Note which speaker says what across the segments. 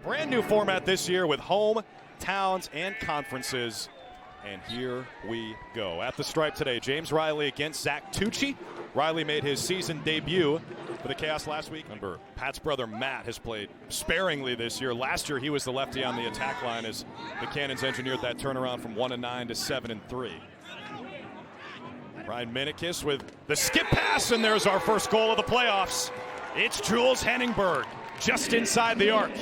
Speaker 1: Brand new format this year with home, towns, and conferences. And here we go. At the stripe today, James Riley against Zach Tucci. Riley made his season debut for the Chaos last week. Remember, Pat's brother Matt has played sparingly this year. Last year, he was the lefty on the attack line as the Cannons engineered that turnaround from 1-9 to 7-3. Ryan Minikis with the skip pass, and there's our first goal of the playoffs. It's Jules Henningberg just inside the arc.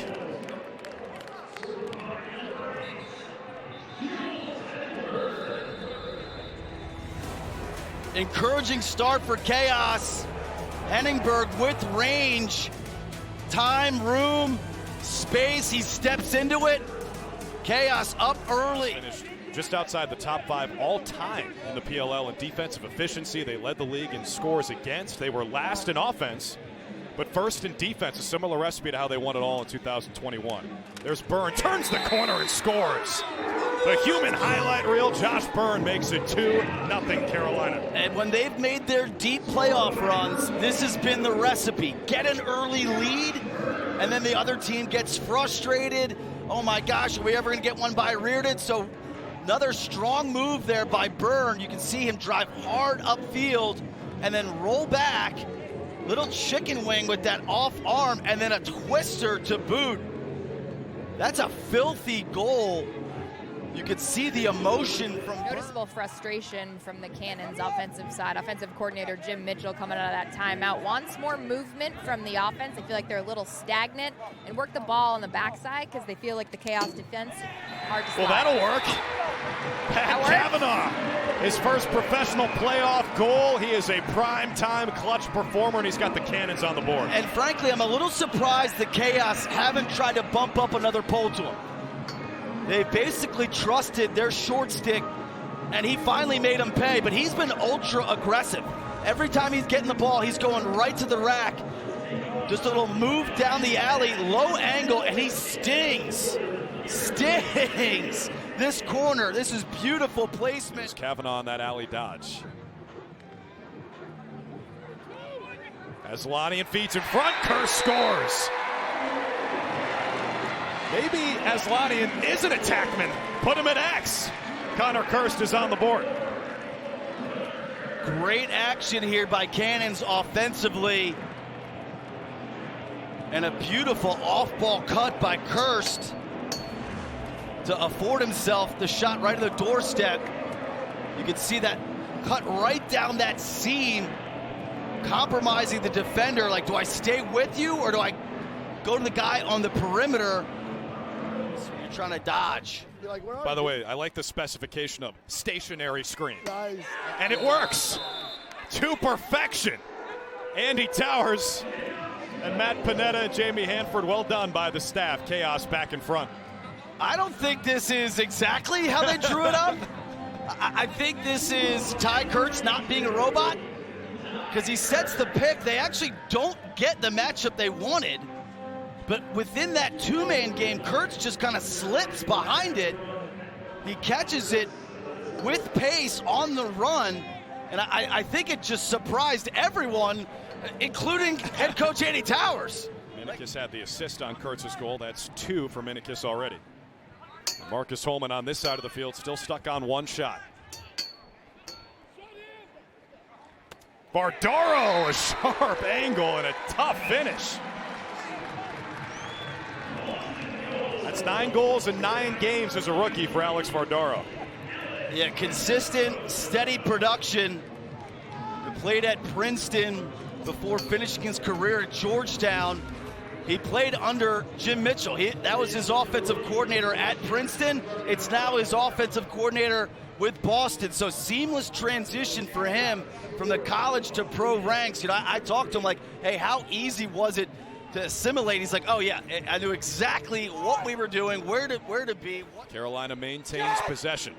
Speaker 2: Encouraging start for Chaos. Henningberg with range, time, room, space. He steps into it. Chaos up early.
Speaker 1: Finished just outside the top 5 all time in the PLL in defensive efficiency. They led the league in scores against. They were last in offense, but first in defense. A similar recipe to how they won it all in 2021. There's Byrne, turns the corner and scores. The human highlight reel, Josh Byrne makes it 2-0 Carolina.
Speaker 2: And when they've made their deep playoff runs, this has been the recipe. Get an early lead, and then the other team gets frustrated. Oh my gosh, are we ever gonna get one by Reardon? So another strong move there by Byrne. You can see him drive hard upfield and then roll back. Little chicken wing with that off arm and then a twister to boot. That's a filthy goal. You could see the emotion from
Speaker 3: noticeable frustration from the Cannons offensive side. Offensive coordinator Jim Mitchell coming out of that timeout wants more movement from the offense. They feel like they're a little stagnant and work the ball on the backside because they feel like the Chaos defense hard to stop.
Speaker 1: Well, that'll work. Pat Kavanaugh, his first professional playoff goal. He is a prime-time clutch performer, and he's got the Cannons on the board.
Speaker 2: And frankly, I'm a little surprised the Chaos haven't tried to bump up another pole to him. They basically trusted their short stick, and he finally made him pay, but he's been ultra aggressive. Every time he's getting the ball, he's going right to the rack. Just a little move down the alley, low angle, and he stings. Stings this corner. This is beautiful placement.
Speaker 1: Kavanaugh on that alley dodge. Aslanian feeds in front, Kerr scores. Maybe Aslanian is an attackman. Put him at X. Connor Kirst is on the board.
Speaker 2: Great action here by Cannons offensively. And a beautiful off-ball cut by Kirst to afford himself the shot right at the doorstep. You can see that cut right down that seam, compromising the defender. Like, do I stay with you or do I go to the guy on the perimeter? You're trying to dodge.
Speaker 1: By the way, I like the specification of stationary screen. And it works to perfection. Andy Towers and Matt Panetta and Jamie Hanford, well done by the staff. Chaos back in front.
Speaker 2: I don't think this is exactly how they drew it up. I think this is Ty Kurtz not being a robot, because he sets the pick. They actually don't get the matchup they wanted. But within that two-man game, Kurtz just kind of slips behind it. He catches it with pace on the run, and I think it just surprised everyone, including head coach Andy Towers.
Speaker 1: Minikis had the assist on Kurtz's goal. That's 2 for Minikis already. Marcus Holman on this side of the field, still stuck on one shot. Bardaro, a sharp angle and a tough finish. That's 9 goals in 9 games as a rookie for Alex Bardaro.
Speaker 2: Yeah, consistent, steady production. He played at Princeton before finishing his career at Georgetown. He played under Jim Mitchell. That was his offensive coordinator at Princeton. It's now his offensive coordinator with Boston. So seamless transition for him from the college to pro ranks. You know, I talked to him like, hey, how easy was it to assimilate? He's like, oh yeah, I knew exactly what we were doing, where to be.
Speaker 1: Carolina maintains possession.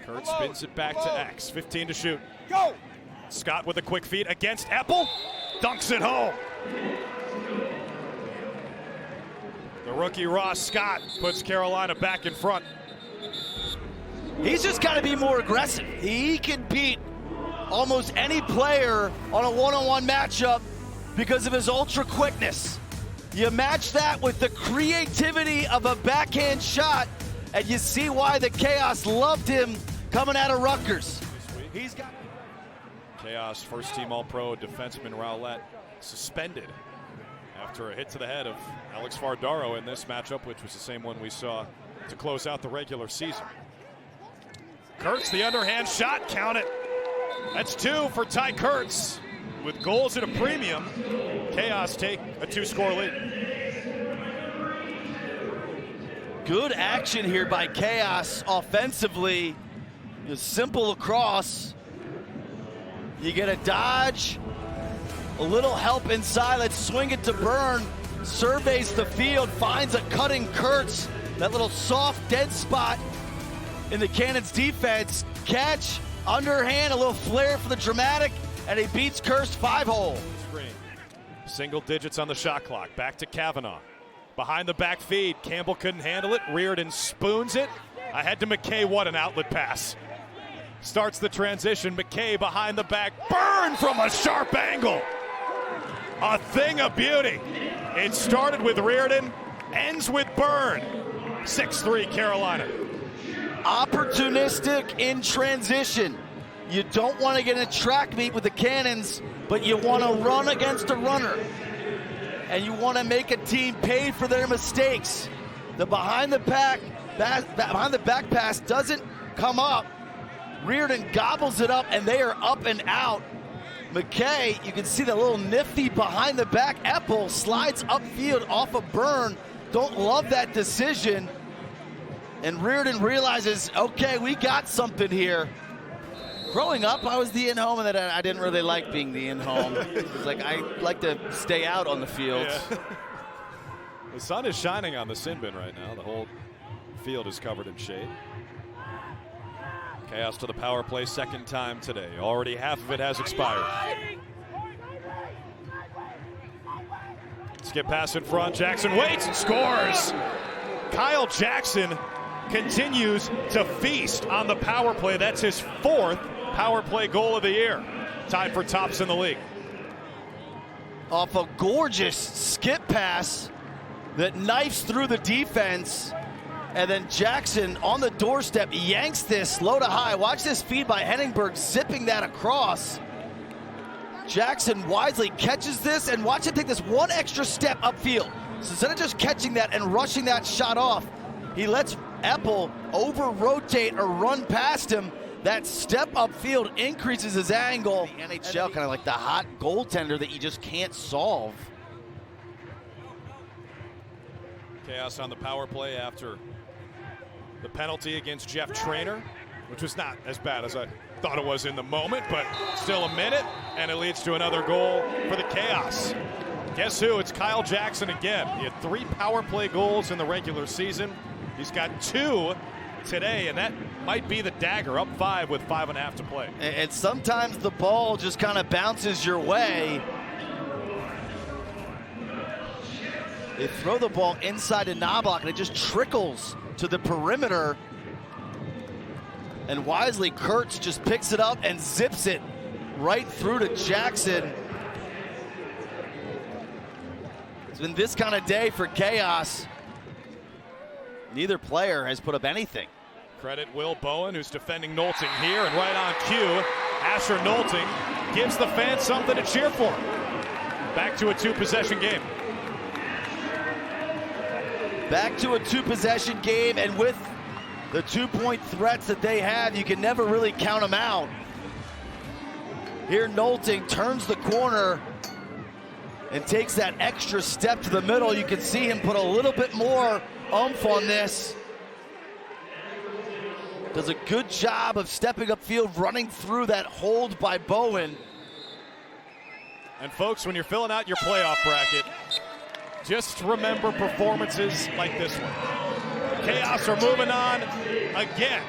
Speaker 1: Kurt spins it back to X. 15 to shoot.
Speaker 4: Go!
Speaker 1: Scott with a quick feed against Eppel. Dunks it home. The rookie Ross Scott puts Carolina back in front.
Speaker 2: He's just got to be more aggressive. He can beat almost any player on a one-on-one matchup because of his ultra quickness. You match that with the creativity of a backhand shot, and you see why the Chaos loved him coming out of Rutgers. He's got
Speaker 1: Chaos first-team All-Pro defenseman Rowlett suspended after a hit to the head of Alex Fardaro in this matchup, which was the same one we saw to close out the regular season. Kurtz, the underhand shot, count it. That's 2 for Ty Kurtz. With goals at a premium, Chaos take a 2-score lead.
Speaker 2: Good action here by Chaos offensively. Simple lacrosse. You get a dodge, a little help inside. Let's swing it to Byrne. Surveys the field, finds a cutting Kurtz. That little soft dead spot in the Cannons defense. Catch, underhand, a little flare for the dramatic, and he beats Kurtz 5-hole.
Speaker 1: Single digits on the shot clock. Back to Kavanaugh. Behind the back feed. Campbell couldn't handle it. Reardon spoons it. Ahead to McKay. What an outlet pass. Starts the transition. McKay behind the back. Byrne from a sharp angle. A thing of beauty. It started with Reardon. Ends with Byrne. 6-3 Carolina.
Speaker 2: Opportunistic in transition. You don't want to get in a track meet with the Cannons, but you want to run against a runner. And you want to make a team pay for their mistakes. The behind the back pass doesn't come up. Reardon gobbles it up, and they are up and out. McKay, you can see the little nifty behind the back. Eppel slides upfield off of Byrne. Don't love that decision. And Reardon realizes, okay, we got something here. Growing up, I was the in-home, and I didn't really like being the in-home. It was like, I like to stay out on the field.
Speaker 1: Yeah. The sun is shining on the sin bin right now. The whole field is covered in shade. Chaos to the power play, second time today. Already half of it has expired. Skip pass in front. Jackson waits and scores. Kyle Jackson continues to feast on the power play. That's his 4th power play goal of the year. Tied for tops in the league.
Speaker 2: Off a gorgeous skip pass that knifes through the defense. And then Jackson on the doorstep yanks this low to high. Watch this feed by Henningberg, zipping that across. Jackson wisely catches this, and watch him take this one extra step upfield. So instead of just catching that and rushing that shot off, he lets Eppel over-rotate or run past him. That step upfield increases his angle. The NHL, kind of like the hot goaltender that you just can't solve.
Speaker 1: Chaos on the power play after the penalty against Jeff Traynor, which was not as bad as I thought it was in the moment, but still a minute, and it leads to another goal for the Chaos. Guess who? It's Kyle Jackson again. He had 3 power play goals in the regular season. He's got 2 today, and that might be the dagger. Up 5 with 5.5 to play.
Speaker 2: And sometimes the ball just kind of bounces your way. They throw the ball inside to Knobloch, and it just trickles to the perimeter. And wisely, Kurtz just picks it up and zips it right through to Jackson. It's been this kind of day for Chaos. Neither player has put up anything.
Speaker 1: Credit Will Bowen, who's defending Nolting here, and right on cue, Asher Nolting gives the fans something to cheer for. Back to a 2-possession game.
Speaker 2: Back to a 2-possession game, and with the 2-point threats that they have, you can never really count them out. Here Nolting turns the corner and takes that extra step to the middle. You can see him put a little bit more oomph on this. Does a good job of stepping upfield, running through that hold by Bowen.
Speaker 1: And folks, when you're filling out your playoff bracket, just remember performances like this one. Chaos are moving on again.